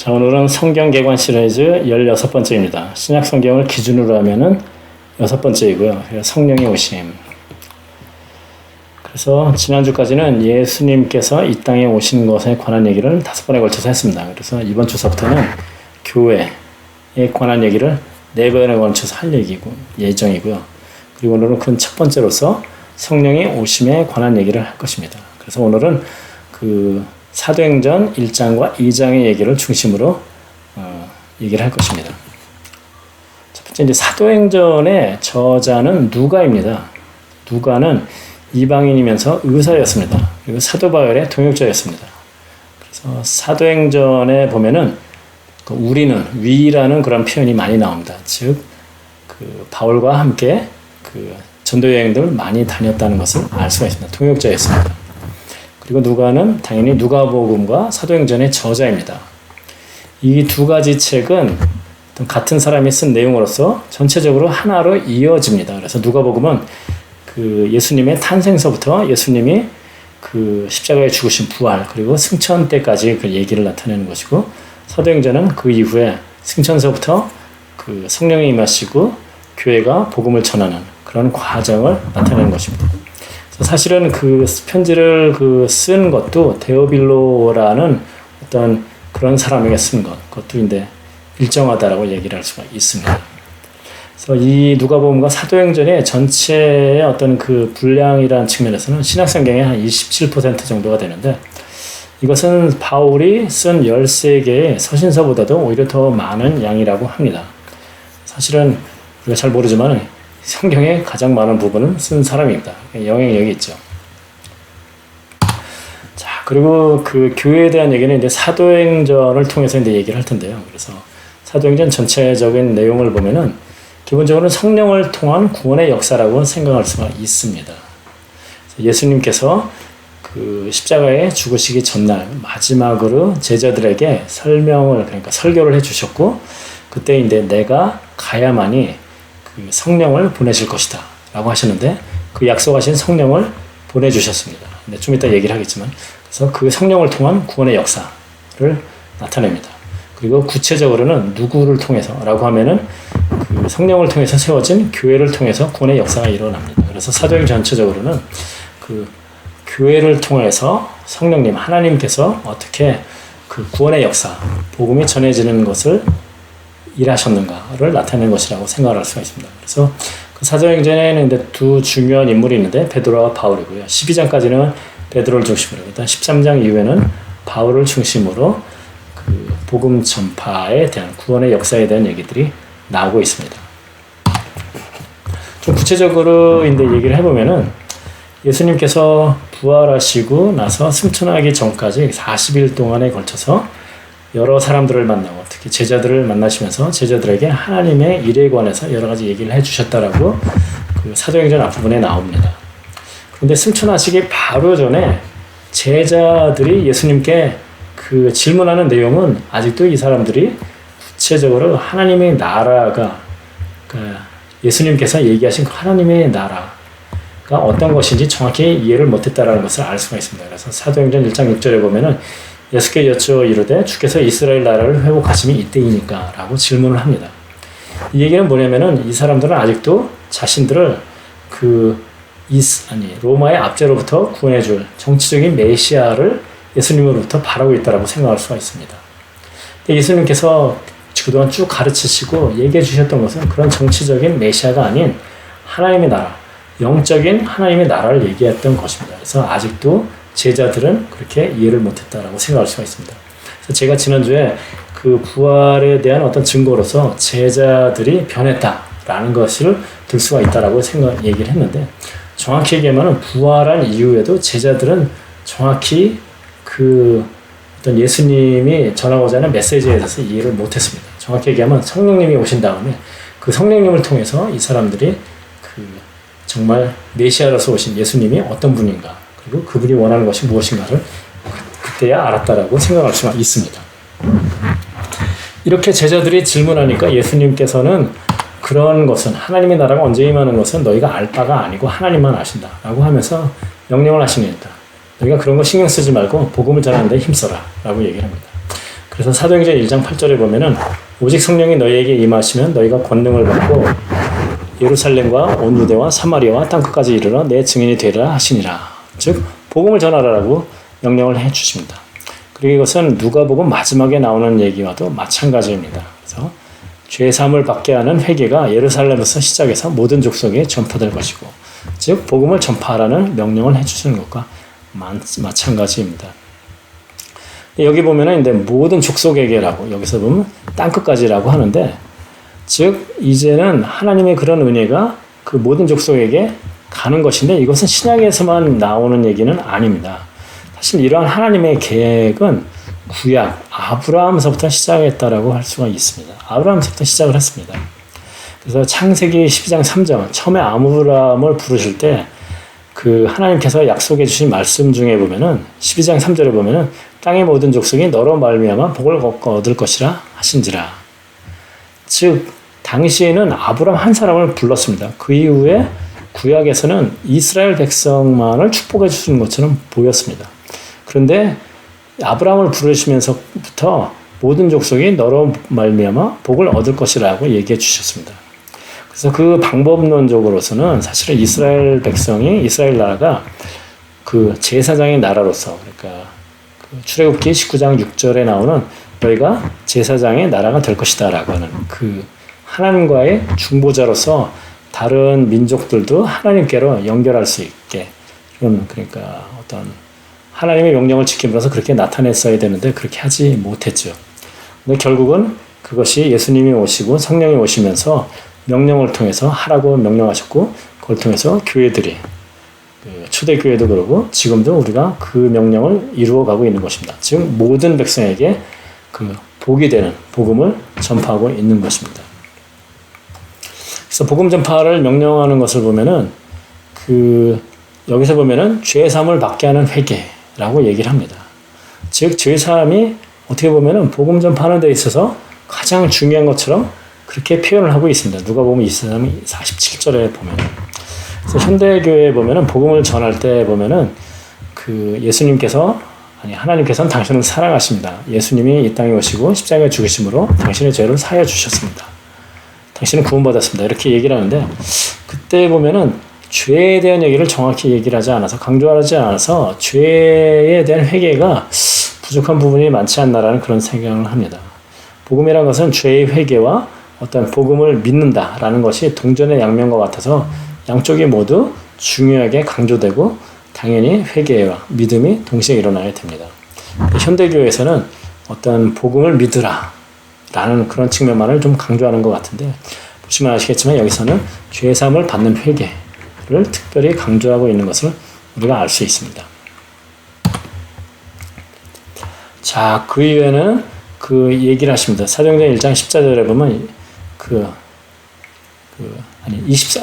자, 오늘은 성경 개관 시리즈 16번째입니다. 신약 성경을 기준으로 하면은 6번째이고요. 성령의 오심. 그래서 지난주까지는 예수님께서 이 땅에 오신 것에 관한 얘기를 5번에 걸쳐서 했습니다. 그래서 이번 주서부터는 교회에 관한 얘기를 4번에 걸쳐서 할 예정이고요. 그리고 오늘은 그 첫 번째로서 성령의 오심에 관한 얘기를 할 것입니다. 그래서 오늘은 사도행전 1장과 2장의 얘기를 중심으로 얘기를 할 것입니다. 첫 번째, 이제 사도행전의 저자는 누가입니다. 누가는 이방인이면서 의사였습니다. 그리고 사도 바울의 동역자였습니다. 그래서 사도행전에 보면은 우리는 위라는 그런 표현이 많이 나옵니다. 즉, 바울과 함께 전도 여행들을 많이 다녔다는 것을 알 수가 있습니다. 동역자였습니다. 그리고 누가는 당연히 누가복음과 사도행전의 저자입니다. 이 두 가지 책은 같은 사람이 쓴 내용으로서 전체적으로 하나로 이어집니다. 그래서 누가복음은 예수님의 탄생서부터 예수님이 십자가에 죽으신 부활 그리고 승천 때까지 그 얘기를 나타내는 것이고, 사도행전은 그 이후에 승천서부터 성령이 임하시고 교회가 복음을 전하는 그런 과정을 나타내는 것입니다. 사실은 편지를 쓴 것도 데오빌로라는 어떤 그런 사람에게 쓴 그것도 이제 일정하다라고 얘기를 할 수가 있습니다. 그래서 이 누가복음과 사도행전의 전체의 어떤 분량이라는 측면에서는 신약성경의 한 27% 정도가 되는데, 이것은 바울이 쓴 13개의 서신서보다도 오히려 더 많은 양이라고 합니다. 사실은 우리가 잘 모르지만 성경의 가장 많은 부분은 쓴 사람입니다. 영향력이 있죠. 자, 그리고 교회에 대한 얘기는 이제 사도행전을 통해서 이제 얘기를 할 텐데요. 그래서 사도행전 전체적인 내용을 보면은 기본적으로 성령을 통한 구원의 역사라고 생각할 수가 있습니다. 예수님께서 십자가에 죽으시기 전날 마지막으로 제자들에게 그러니까 설교를 해주셨고, 그때 이제 내가 가야만이 성령을 보내실 것이다 라고 하셨는데, 약속하신 성령을 보내주셨습니다. 근데 좀 이따 얘기를 하겠지만, 그래서 성령을 통한 구원의 역사를 나타냅니다. 그리고 구체적으로는 누구를 통해서 라고 하면은 성령을 통해서 세워진 교회를 통해서 구원의 역사가 일어납니다. 그래서 사도행전 전체적으로는 교회를 통해서 성령님, 하나님께서 어떻게 구원의 역사, 복음이 전해지는 것을 일하셨는가를 나타내는 것이라고 생각할 수가 있습니다. 그래서 사도행전에는 이제 두 중요한 인물이 있는데 베드로와 바울이고요. 12장까지는 베드로를 중심으로, 일단 13장 이후에는 바울을 중심으로 복음 전파에 대한 구원의 역사에 대한 얘기들이 나오고 있습니다. 좀 구체적으로 이제 얘기를 해보면은 예수님께서 부활하시고 나서 승천하기 전까지 40일 동안에 걸쳐서 여러 사람들을 만나고 특히 제자들을 만나시면서 제자들에게 하나님의 일에 관해서 여러 가지 얘기를 해주셨다라고 사도행전 앞부분에 나옵니다. 그런데 승천하시기 바로 전에 제자들이 예수님께 질문하는 내용은 아직도 이 사람들이 구체적으로 하나님의 나라가 예수님께서 얘기하신 하나님의 나라가 어떤 것인지 정확히 이해를 못했다라는 것을 알 수가 있습니다. 그래서 사도행전 1장 6절에 보면은 예수께 여쭈어 이르되 주께서 이스라엘 나라를 회복하심이 이때이니까 라고 질문을 합니다. 이 얘기는 뭐냐면은 이 사람들은 아직도 자신들을 로마의 압제로부터 구원해줄 정치적인 메시아를 예수님으로부터 바라고 있다라고 생각할 수가 있습니다. 예수님께서 그동안 쭉 가르치시고 얘기해 주셨던 것은 그런 정치적인 메시아가 아닌 하나님의 나라, 영적인 하나님의 나라를 얘기했던 것입니다. 그래서 아직도 제자들은 그렇게 이해를 못했다라고 생각할 수가 있습니다. 그래서 제가 지난주에 부활에 대한 어떤 증거로서 제자들이 변했다라는 것을 들 수가 있다라고 얘기를 했는데, 정확히 얘기하면 부활한 이후에도 제자들은 정확히 어떤 예수님이 전하고자 하는 메시지에 대해서 이해를 못했습니다. 정확히 얘기하면 성령님이 오신 다음에 성령님을 통해서 이 사람들이 정말 메시아로서 오신 예수님이 어떤 분인가, 그리고 그분이 원하는 것이 무엇인가를 그때야 알았다라고 생각할 수가 있습니다. 이렇게 제자들이 질문하니까 예수님께서는 그런 것은, 하나님의 나라가 언제 임하는 것은 너희가 알 바가 아니고 하나님만 아신다 라고 하면서 명령을 하시니까 너희가 그런 거 신경 쓰지 말고 복음을 전하는 데 힘써라 라고 얘기를 합니다. 그래서 사도행전 1장 8절에 보면은 오직 성령이 너희에게 임하시면 너희가 권능을 받고 예루살렘과 온 유대와 사마리아와 땅끝까지 이르러 내 증인이 되리라 하시니라. 즉 복음을 전하라고 명령을 해 주십니다. 그리고 이것은 누가복음 마지막에 나오는 얘기와도 마찬가지입니다. 그래서 죄 사함을 받게 하는 회개가 예루살렘에서 시작해서 모든 족속에 전파될 것이고, 즉 복음을 전파하라는 명령을 해 주시는 것과 마찬가지입니다. 여기 보면은 이제 모든 족속에게라고, 여기서 보면 땅끝까지라고 하는데, 즉 이제는 하나님의 그런 은혜가 그 모든 족속에게 가는 것인데, 이것은 신약에서만 나오는 얘기는 아닙니다. 사실 이러한 하나님의 계획은 구약 아브라함서부터 시작했다라고 할 수가 있습니다. 아브라함서부터 시작을 했습니다. 그래서 창세기 12장 3절, 처음에 아브라함을 부르실 때 그 하나님께서 약속해 주신 말씀 중에 보면은 12장 3절에 보면은 땅의 모든 족속이 너로 말미암아 복을 얻을 것이라 하신지라. 즉 당시에는 아브라함 한 사람을 불렀습니다. 그 이후에 구약에서는 이스라엘 백성만을 축복해 주시는 것처럼 보였습니다. 그런데 아브라함을 부르시면서부터 모든 족속이 너로 말미암아 복을 얻을 것이라고 얘기해 주셨습니다. 그래서 그 방법론적으로서는 사실은 이스라엘 백성이, 이스라엘 나라가 그 제사장의 나라로서, 그러니까 그 출애굽기 19장 6절에 나오는 너희가 제사장의 나라가 될 것이다 라고 하는 그 하나님과의 중보자로서 다른 민족들도 하나님께로 연결할 수 있게, 그러니까 어떤 하나님의 명령을 지킴으로써 그렇게 나타냈어야 되는데 그렇게 하지 못했죠. 근데 결국은 그것이 예수님이 오시고 성령이 오시면서 명령을 통해서 하라고 명령하셨고, 그걸 통해서 교회들이, 초대교회도 그러고 지금도 우리가 그 명령을 이루어가고 있는 것입니다. 즉 모든 백성에게 그 복이 되는 복음을 전파하고 있는 것입니다. 그래서 복음 전파를 명령하는 것을 보면은 여기서 보면은 죄 사함을 받게 하는 회개라고 얘기를 합니다. 즉 죄 사함이 어떻게 보면은 복음 전파하는 데 있어서 가장 중요한 것처럼 그렇게 표현을 하고 있습니다. 누가복음 24장 47절에 보면. 그래서 현대교회에 보면은 복음을 전할 때 보면은 하나님께서는 당신을 사랑하십니다. 예수님이 이 땅에 오시고 십자가에 죽으심으로 당신의 죄를 사하여 주셨습니다. 당신은 구원받았습니다. 이렇게 얘기를 하는데, 그때 보면은 죄에 대한 얘기를 정확히 얘기를 하지 않아서, 강조하지 않아서 죄에 대한 회개가 부족한 부분이 많지 않나라는 그런 생각을 합니다. 복음이라는 것은 죄의 회개와 어떤 복음을 믿는다라는 것이 동전의 양면과 같아서 양쪽이 모두 중요하게 강조되고 당연히 회개와 믿음이 동시에 일어나야 됩니다. 현대교회에서는 어떤 복음을 믿으라 라는 그런 측면만을 좀 강조하는 것 같은데, 보시면 아시겠지만 여기서는 죄사함을 받는 회개를 특별히 강조하고 있는 것을 우리가 알 수 있습니다. 자, 그 이후에는 그 얘기를 하십니다. 사도행전 1장 14절에 보면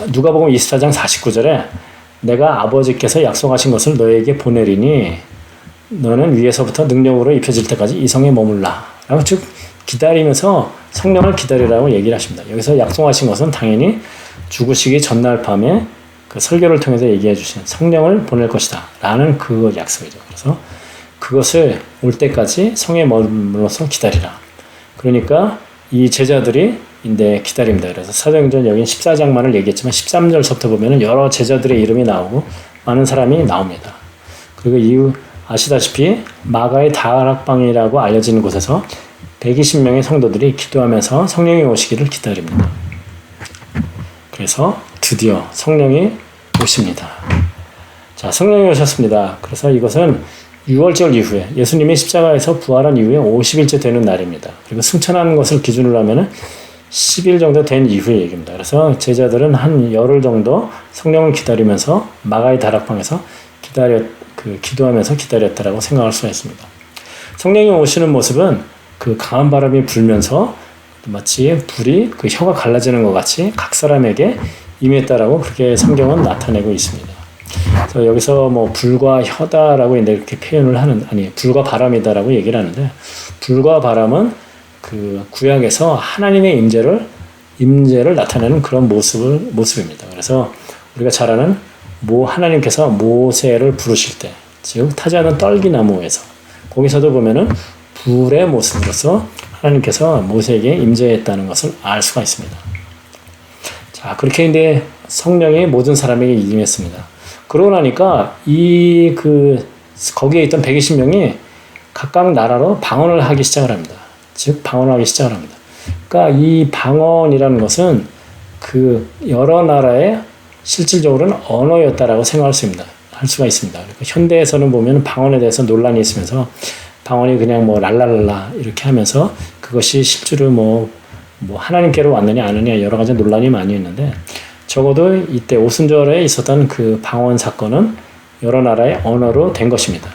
누가복음 24장 49절에 내가 아버지께서 약속하신 것을 너에게 보내리니 너는 위에서부터 능력으로 입혀질 때까지 이 성에 머물라 라고, 즉 기다리면서 성령을 기다리라고 얘기를 하십니다. 여기서 약속하신 것은 당연히 죽으시기 전날 밤에 그 설교를 통해서 얘기해 주신 성령을 보낼 것이다 라는 그 약속이죠. 그래서 그것을 올 때까지 성에 머물러서 기다리라. 그러니까 이 제자들이 기다립니다. 그래서 사도행전 여긴 14장만을 얘기했지만 13절부터 보면은 여러 제자들의 이름이 나오고 많은 사람이 나옵니다. 그리고 이후 아시다시피 마가의 다락방이라고 알려지는 곳에서 120명의 성도들이 기도하면서 성령이 오시기를 기다립니다. 그래서 드디어 성령이 오십니다. 자, 성령이 오셨습니다. 그래서 이것은 6월절 이후에 예수님이 십자가에서 부활한 이후에 50일째 되는 날입니다. 그리고 승천하는 것을 기준으로 하면은 10일 정도 된 이후의 얘기입니다. 그래서 제자들은 한 열흘 정도 성령을 기다리면서 마가의 다락방에서 기도하면서 기다렸다라고 생각할 수가 있습니다. 성령이 오시는 모습은 그 강한 바람이 불면서 마치 불이 그 혀가 갈라지는 것 같이 각 사람에게 임했다라고 그렇게 성경은 나타내고 있습니다. 그래서 여기서 뭐 불과 혀다라고 이렇게 표현을 불과 바람이다라고 얘기를 하는데, 불과 바람은 그 구약에서 하나님의 임재를 나타내는 그런 모습입니다. 그래서 우리가 잘 아는 하나님께서 모세를 부르실 때, 즉 타자는 떨기나무에서 거기서도 보면은 불의 모습으로서 하나님께서 모세에게 임재했다는 것을 알 수가 있습니다. 자, 그렇게 이제 성령이 모든 사람에게 임했습니다. 그러고 나니까 거기에 있던 120명이 각각 나라로 방언을 하기 시작을 합니다. 즉, 방언을 하기 시작을 합니다. 그러니까 이 방언이라는 것은 그 여러 나라의 실질적으로는 언어였다라고 생각할 할 수가 있습니다. 그러니까 현대에서는 보면 방언에 대해서 논란이 있으면서 방언이 그냥 뭐 랄랄랄라 이렇게 하면서 그것이 실제로 뭐 하나님께로 왔느냐 아느냐 여러 가지 논란이 많이 있는데, 적어도 이때 오순절에 있었던 그 방언 사건은 여러 나라의 언어로 된 것입니다.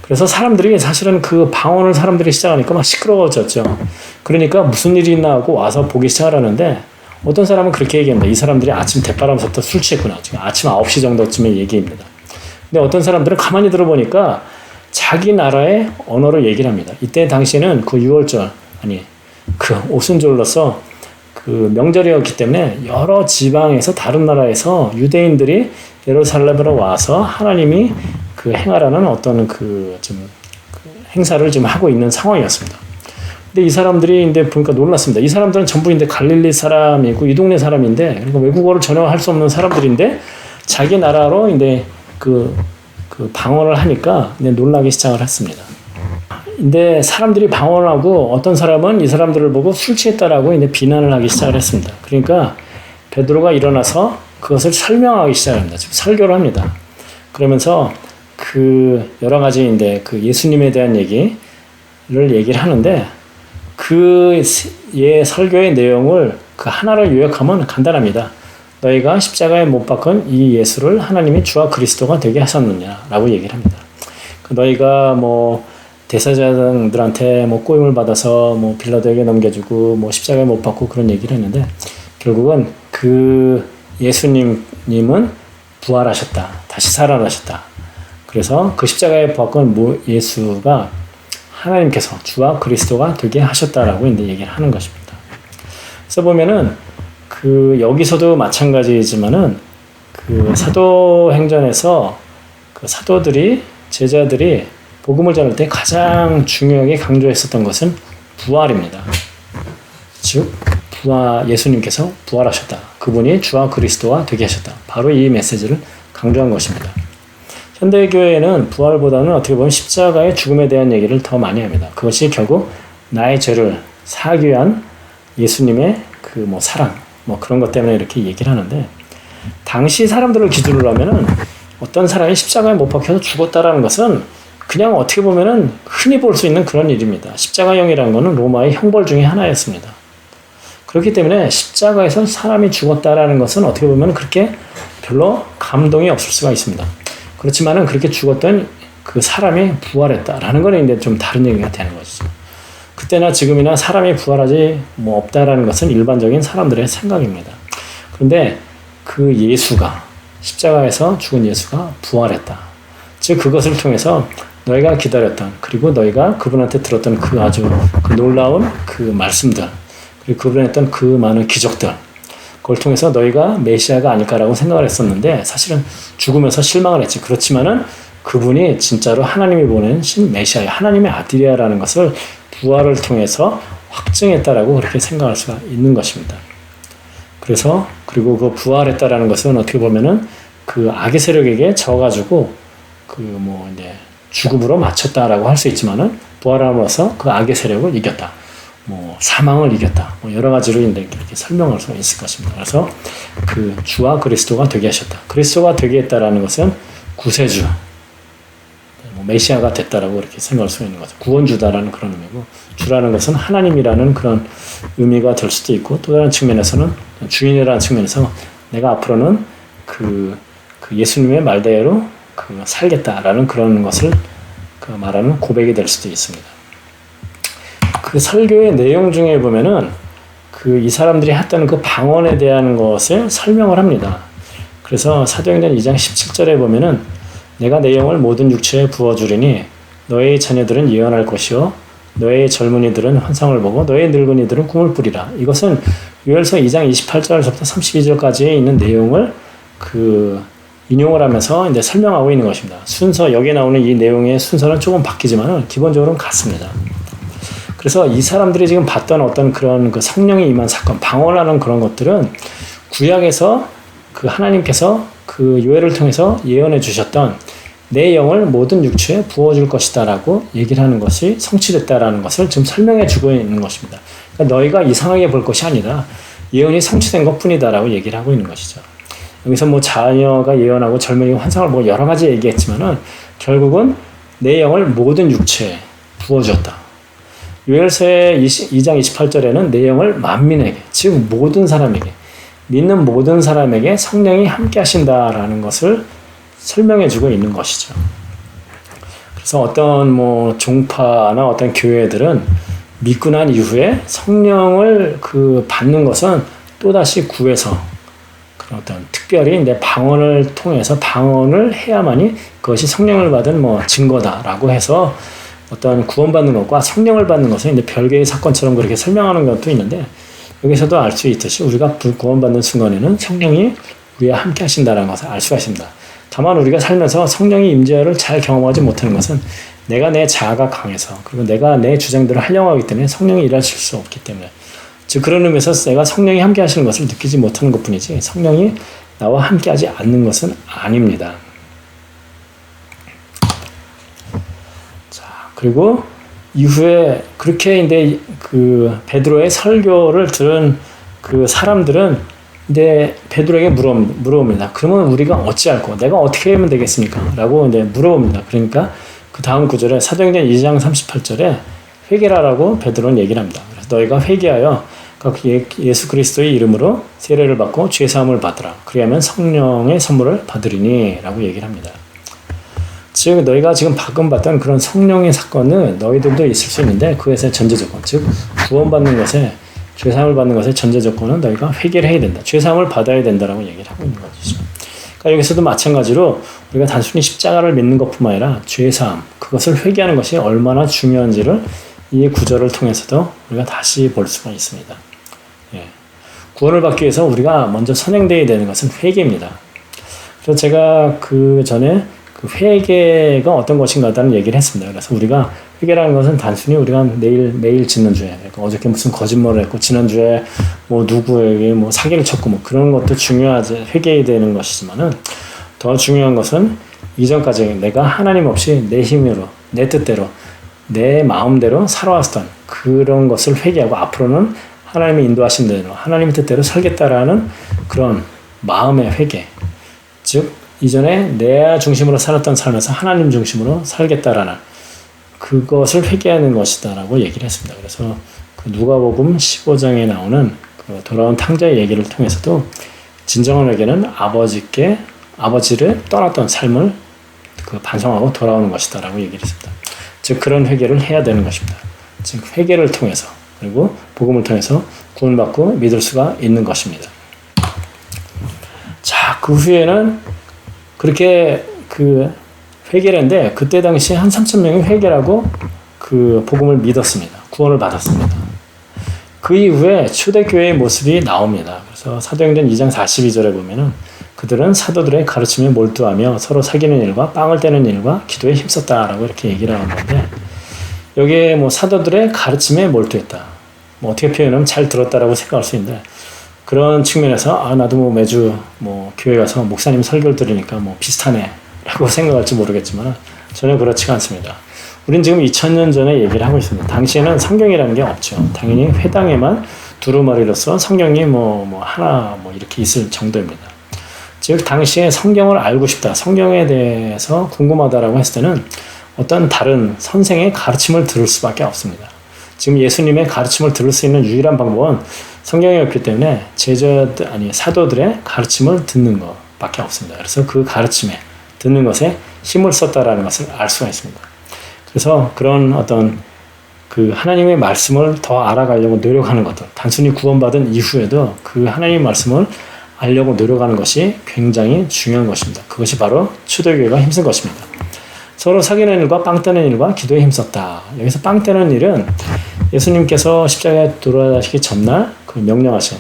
그래서 사람들이 사실은 그 방언을 사람들이 시작하니까 막 시끄러워졌죠. 그러니까 무슨 일이 있나 하고 와서 보기 시작을 하는데, 어떤 사람은 그렇게 얘기합니다. 이 사람들이 아침 대바람부터 술 취했구나. 지금 아침 9시 정도쯤의 얘기입니다. 근데 어떤 사람들은 가만히 들어보니까 자기 나라의 언어로 얘기를 합니다. 이때 당시에는 그 그 오순절로서 그 명절이었기 때문에 여러 지방에서 다른 나라에서 유대인들이 예루살렘으로 와서 하나님이 그 행하라는 어떤 그 행사를 좀 하고 있는 상황이었습니다. 근데 이 사람들이 이제 보니까 놀랐습니다. 이 사람들은 전부 이제 갈릴리 사람이고 이 동네 사람인데, 그러니까 외국어를 전혀 할 수 없는 사람들인데 자기 나라로 이제 그 방언을 하니까 이제 놀라기 시작을 했습니다. 근데 사람들이 방언하고 어떤 사람은 이 사람들을 보고 술 취했다라고 이제 비난을 하기 시작을 했습니다. 그러니까 베드로가 일어나서 그것을 설명하기 시작합니다. 지금 설교를 합니다. 그러면서 그 여러 가지 이제 그 예수님에 대한 얘기를 얘기를 하는데, 그 설교의 내용을 그 하나를 요약하면 간단합니다. 너희가 십자가에 못 박은 이 예수를 하나님이 주와 그리스도가 되게 하셨느냐라고 얘기를 합니다. 너희가 뭐 대사장들한테 뭐 꼬임을 받아서 뭐 빌라도에게 넘겨주고 뭐 십자가에 못 박고 그런 얘기를 했는데, 결국은 그 예수님은 부활하셨다. 다시 살아나셨다. 그래서 그 십자가에 박은 예수가 하나님께서 주와 그리스도가 되게 하셨다라고 이제 얘기를 하는 것입니다. 그래서 보면은 그 여기서도 마찬가지지만은 그 사도행전에서 그 제자들이 복음을 전할 때 가장 중요하게 강조했었던 것은 부활입니다. 즉, 예수님께서 부활하셨다. 그분이 주와 그리스도와 되게 하셨다. 바로 이 메시지를 강조한 것입니다. 현대교회는 부활보다는 어떻게 보면 십자가의 죽음에 대한 얘기를 더 많이 합니다. 그것이 결국 나의 죄를 사하기 위한 예수님의 그 사랑, 그런 것 때문에 이렇게 얘기를 하는데, 당시 사람들을 기준으로 하면은 어떤 사람이 십자가에 못 박혀서 죽었다라는 것은 그냥 어떻게 보면은 흔히 볼 수 있는 그런 일입니다. 십자가형이라는 것은 로마의 형벌 중에 하나였습니다. 그렇기 때문에 십자가에서 사람이 죽었다라는 것은 어떻게 보면 그렇게 별로 감동이 없을 수가 있습니다. 그렇지만은 그렇게 죽었던 그 사람이 부활했다라는 건 이제 좀 다른 얘기가 되는 것이죠. 그때나 지금이나 사람이 부활하지 없다라는 것은 일반적인 사람들의 생각입니다. 그런데 그 예수가, 십자가에서 죽은 예수가 부활했다. 즉, 그것을 통해서 너희가 기다렸던, 그리고 너희가 그분한테 들었던 그 아주 그 놀라운 그 말씀들, 그리고 그분이 했던 그 많은 기적들, 그걸 통해서 너희가 메시아가 아닐까라고 생각을 했었는데, 사실은 죽으면서 실망을 했지. 그렇지만은 그분이 진짜로 하나님이 보내신 메시아야, 하나님의 아들이야라는 것을 부활을 통해서 확증했다라고 그렇게 생각할 수가 있는 것입니다. 그래서 그리고 그 부활했다라는 것은 어떻게 보면은 그 악의 세력에게 져가지고 이제 죽음으로 마쳤다라고 할 수 있지만은, 부활함으로써 그 악의 세력을 이겼다. 사망을 이겼다. 여러 가지로 이렇게 설명할 수가 있을 것입니다. 그래서 그 주와 그리스도가 되게 하셨다. 그리스도가 되게 했다라는 것은 구세주, 메시아가 됐다라고 이렇게 생각할 수 있는 거죠. 구원주다라는 그런 의미고, 주라는 것은 하나님이라는 그런 의미가 될 수도 있고, 또 다른 측면에서는 주인이라는 측면에서 내가 앞으로는 그 예수님의 말대로 살겠다라는 그런 것을 말하는 고백이 될 수도 있습니다. 그 설교의 내용 중에 보면은 이 사람들이 했던 그 방언에 대한 것을 설명을 합니다. 그래서 사도행전 2장 17절에 보면은 내가 내 영을 모든 육체에 부어주리니 너의 자녀들은 예언할 것이요 너의 젊은이들은 환상을 보고 너의 늙은이들은 꿈을 꾸리라. 이것은 요엘서 2장 28절부터 32절까지에 있는 내용을 인용을 하면서 이제 설명하고 있는 것입니다. 여기에 나오는 이 내용의 순서는 조금 바뀌지만은 기본적으로는 같습니다. 그래서 이 사람들이 지금 봤던 어떤 그런 그 성령이 임한 사건, 방언하는 그런 것들은 구약에서 그 하나님께서 그 요엘을 통해서 예언해 주셨던 내 영을 모든 육체에 부어줄 것이다라고 얘기를 하는 것이 성취됐다라는 것을 지금 설명해 주고 있는 것입니다. 그러니까 너희가 이상하게 볼 것이 아니다. 예언이 성취된 것뿐이다라고 얘기를 하고 있는 것이죠. 여기서 뭐 자녀가 예언하고 젊은이가 환상을 뭐 여러 가지 얘기했지만은 결국은 내 영을 모든 육체에 부어주었다. 요엘서의 2장 28절에는 내 영을 만민에게, 즉 모든 사람에게, 믿는 모든 사람에게 성령이 함께 하신다라는 것을 설명해 주고 있는 것이죠. 그래서 어떤 뭐 종파나 어떤 교회들은 믿고 난 이후에 성령을 그 받는 것은 또다시 구해서 그런 어떤 특별히 내 방언을 통해서 방언을 해야만이 그것이 성령을 받은 뭐 증거다라고 해서 어떤 구원받는 것과 성령을 받는 것은 이제 별개의 사건처럼 그렇게 설명하는 것도 있는데 여기서도 알 수 있듯이 우리가 구원받는 순간에는 성령이 우리와 함께 하신다는 것을 알 수가 있습니다. 다만 우리가 살면서 성령의 임재를 잘 경험하지 못하는 것은 내가 내 자아가 강해서 그리고 내가 내 주장대로 하려고 하기 때문에 성령이 일하실 수 없기 때문에 즉 그런 의미에서 내가 성령이 함께 하시는 것을 느끼지 못하는 것뿐이지 성령이 나와 함께 하지 않는 것은 아닙니다. 자, 그리고 이후에 그렇게 이제 그 베드로의 설교를 들은 그 사람들은 이제 베드로에게 물어봅니다. 그러면 우리가 어찌할꼬? 내가 어떻게 하면 되겠습니까? 라고 이제 물어봅니다. 그러니까 그 다음 구절에 사도행전 2장 38절에 회개라라고 베드로는 얘기를 합니다. 그래서 너희가 회개하여 예수 그리스도의 이름으로 세례를 받고 죄 사함을 받으라. 그리하면 성령의 선물을 받으리니 라고 얘기를 합니다. 즉 너희가 지금 방금 봤던 그런 성령의 사건은 너희들도 있을 수 있는데 그것의 전제 조건, 즉 구원받는 것에 죄사함을 받는 것의 전제 조건은 너희가 회개를 해야 된다. 죄사함을 받아야 된다라고 얘기를 하고 있는 것이죠. 그러니까 여기서도 마찬가지로 우리가 단순히 십자가를 믿는 것뿐만 아니라 죄사함, 그것을 회개하는 것이 얼마나 중요한지를 이 구절을 통해서도 우리가 다시 볼 수가 있습니다. 예. 구원을 받기 위해서 우리가 먼저 선행되어야 되는 것은 회개입니다. 그래서 제가 그 전에 그 회개가 어떤 것인가라는 얘기를 했습니다. 그래서 우리가 회개라는 것은 단순히 우리가 매일 짓는 죄, 그러니까 어저께 무슨 거짓말을 했고 지난주에 뭐 누구에게 뭐 사기를 쳤고 뭐 그런 것도 중요하지 회개해야 되는 것이지만은 더 중요한 것은 이전까지 내가 하나님 없이 내 힘으로 내 뜻대로 내 마음대로 살아왔던 그런 것을 회개하고 앞으로는 하나님의 인도하신 대로 하나님의 뜻대로 살겠다라는 그런 마음의 회개, 즉 이전에 내 중심으로 살았던 삶에서 하나님 중심으로 살겠다라는 그것을 회개하는 것이다라고 얘기를 했습니다. 그래서 그 누가복음 15장에 나오는 그 돌아온 탕자의 얘기를 통해서도 진정한 회개는 아버지를 떠났던 삶을 그 반성하고 돌아오는 것이다라고 얘기를 했습니다. 즉 그런 회개를 해야 되는 것입니다. 즉 회개를 통해서 그리고 복음을 통해서 구원받고 믿을 수가 있는 것입니다. 자, 그 후에는 그렇게 그 회개를 했는데 그때 당시 한 3,000명이 회개라고 그 복음을 믿었습니다. 구원을 받았습니다. 그 이후에 초대교회의 모습이 나옵니다. 그래서 사도행전 2장 42절에 보면은 그들은 사도들의 가르침에 몰두하며 서로 사귀는 일과 빵을 떼는 일과 기도에 힘썼다라고 이렇게 얘기를 하는 건데 여기에 뭐 사도들의 가르침에 몰두했다. 뭐 어떻게 표현하면 잘 들었다라고 생각할 수 있는데 그런 측면에서 나도 뭐 매주 뭐 교회 가서 목사님 설교를 들으니까 뭐 비슷하네 라고 생각할지 모르겠지만 전혀 그렇지가 않습니다. 우린 지금 2000년 전에 얘기를 하고 있습니다. 당시에는 성경이라는 게 없죠. 당연히 회당에만 두루마리로서 성경이 하나 이렇게 있을 정도입니다. 즉 당시에 성경을 알고 싶다, 성경에 대해서 궁금하다라고 했을 때는 어떤 다른 선생의 가르침을 들을 수밖에 없습니다. 지금 예수님의 가르침을 들을 수 있는 유일한 방법은 성경이었기 때문에 사도들의 가르침을 듣는 것밖에 없습니다. 그래서 그 가르침에 듣는 것에 힘을 썼다라는 것을 알 수가 있습니다. 그래서 그런 어떤 그 하나님의 말씀을 더 알아가려고 노력하는 것들, 단순히 구원받은 이후에도 그 하나님의 말씀을 알려고 노력하는 것이 굉장히 중요한 것입니다. 그것이 바로 초대교회가 힘쓴 것입니다. 서로 사귀는 일과 빵 떼는 일과 기도에 힘썼다. 여기서 빵 떼는 일은 예수님께서 십자가에 돌아가시기 전날 그 명령하신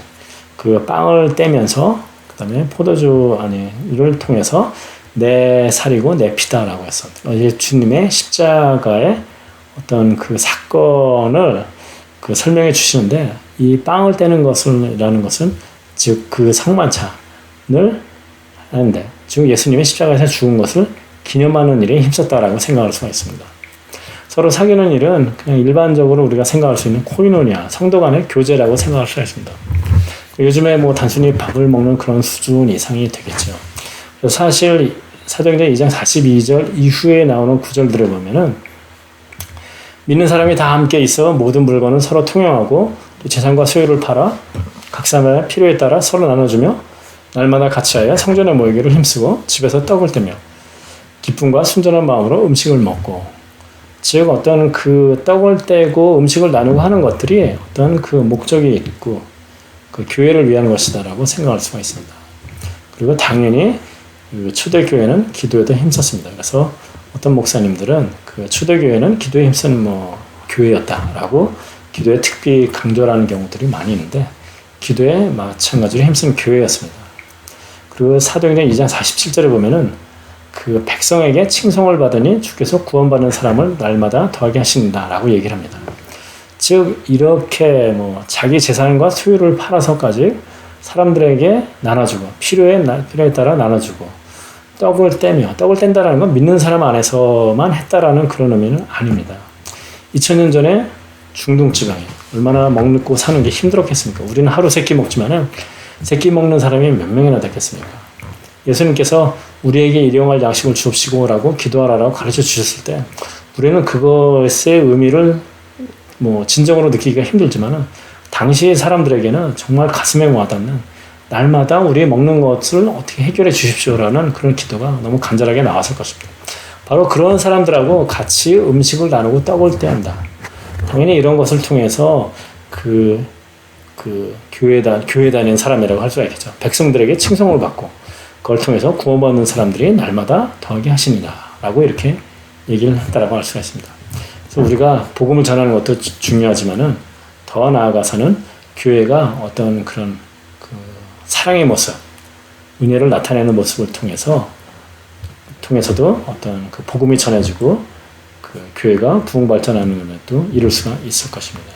그 빵을 떼면서 그 다음에 포도주를 통해서 내 살이고 내 피다라고 했습니다. 예수님의 십자가의 어떤 그 사건을 그 설명해 주시는데 이 빵을 떼는 것을이라는 것은 즉 그 상만찬을 하는데 즉 예수님의 십자가에서 죽은 것을 기념하는 일에 힘썼다라고 생각할 수가 있습니다. 서로 사귀는 일은 그냥 일반적으로 우리가 생각할 수 있는 코이노니아, 성도 간의 교제라고 생각할 수가 있습니다. 요즘에 뭐 단순히 밥을 먹는 그런 수준 이상이 되겠죠. 그래서 사실 사도행전 2장 42절 이후에 나오는 구절들을 보면은 믿는 사람이 다 함께 있어 모든 물건을 서로 통용하고 또 재산과 소유를 팔아 각 사람의 필요에 따라 서로 나눠주며 날마다 같이 하여 성전에 모이기를 힘쓰고 집에서 떡을 떼며 기쁨과 순전한 마음으로 음식을 먹고 즉 어떤 그 떡을 떼고 음식을 나누고 하는 것들이 어떤 그 목적이 있고 그 교회를 위한 것이다라고 생각할 수가 있습니다. 그리고 당연히 그 초대교회는 기도에도 힘썼습니다. 그래서 어떤 목사님들은 그 초대교회는 기도에 힘쓰는 뭐 교회였다라고 기도에 특히 강조하는 경우들이 많이 있는데 기도에 마찬가지로 힘쓰는 교회였습니다. 그리고 사도행전 2장 47절에 보면은 그 백성에게 칭송을 받으니 주께서 구원받는 사람을 날마다 더하게 하신다라고 얘기를 합니다. 즉 이렇게 뭐 자기 재산과 소유를 팔아서까지 사람들에게 나눠주고 필요에 따라 나눠주고 떡을 뗀다라는 건 믿는 사람 안에서만 했다라는 그런 의미는 아닙니다. 2000년 전에 중동 지방에 얼마나 먹고 사는 게 힘들었겠습니까? 우리는 하루 세 끼 먹지만은 세 끼 먹는 사람이 몇 명이나 됐겠습니까? 예수님께서 우리에게 일용할 양식을 주옵시고라고 기도하라고 가르쳐 주셨을 때 우리는 그것의 의미를 뭐 진정으로 느끼기가 힘들지만은 당시 사람들에게는 정말 가슴에 와닿는 날마다 우리 먹는 것을 어떻게 해결해 주십시오라는 그런 기도가 너무 간절하게 나왔을 것입니다. 바로 그런 사람들하고 같이 음식을 나누고 떡을 떼한다. 당연히 이런 것을 통해서 교회 다니는 사람이라고 할 수가 있겠죠. 백성들에게 칭송을 받고 그걸 통해서 구원받는 사람들이 날마다 더하게 하십니다. 라고 이렇게 얘기를 했다라고 할 수가 있습니다. 그래서 우리가 복음을 전하는 것도 중요하지만은 더 나아가서는 교회가 어떤 그런 그 사랑의 모습, 은혜를 나타내는 모습을 통해서도 어떤 그 복음이 전해지고 그 교회가 부흥 발전하는 것도 이룰 수가 있을 것입니다.